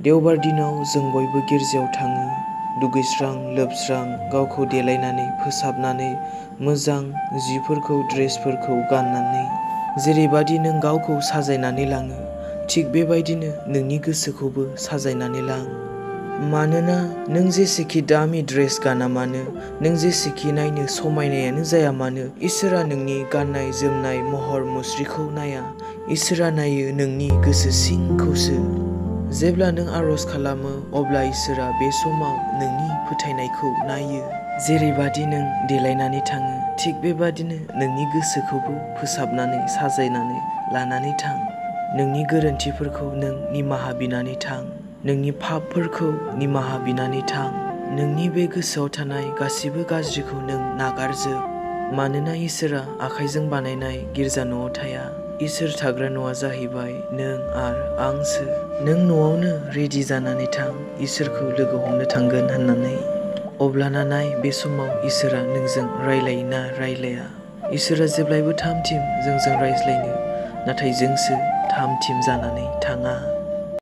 देवबार दिनाव जों बयबो गिर्जायाव थाङो। दुगैस्रां लोबस्रां गावखौ देलायनानै फोसाबनानै मोजां जिफोरखौ ड्रेसफोरखौ गाननानै जेरैबादि नों गावखौ साजायनानै लाङो थिग बेबायदिनो नोंनि गोसोखौबो साजायनानै लां। मानोना नों जेसेखि दामि ड्रेस गाना मानो, नों जेसेखि नायनो समायनायानो जाया मानो, इसोरा नोंनि गाननाय जोमनाय महर मुस्रिखौ नाया। इसोरा नायो नोंनि गोसो सिंखौसो। जेब्ला नों आरज खालामो अब्ला इसोरा बे समाव नोंनि फोथायनायखौ नायो। जेरैबादि नों देलायनानै थाङो थिग बेबादिनो नोंनि गोसोखौबो फोसाबनानै साजायनानै लानानै थां। नोंनि गोरोन्थिफोरखौ नों निमाहा बिनानै थां। नोंनि पापफोरखौ निमाहा बिनानै थां। नोंनि बे गोसोआव थानाय गासिबो गाज्रिखौ नों नागारजोब। मानोना इसोरा आखाइजों बानायनाय गिर्जा न'आव थाया। इसोर थाग्रा न'आ जाहैबाय नों आरो आंसो। नों न'आवनो रेडि जानानै थां इसोरखौ लोगो हमनो थांगोन होननानै। अब्लाना नाय बे समाव इसोरा नोंजों रायलायोना रायलाया। इसोरा जेब्लायबो थाम थिम जोंजों रायज्लायनो, नाथाय जोंसो थाम थिम जानानै थाङा।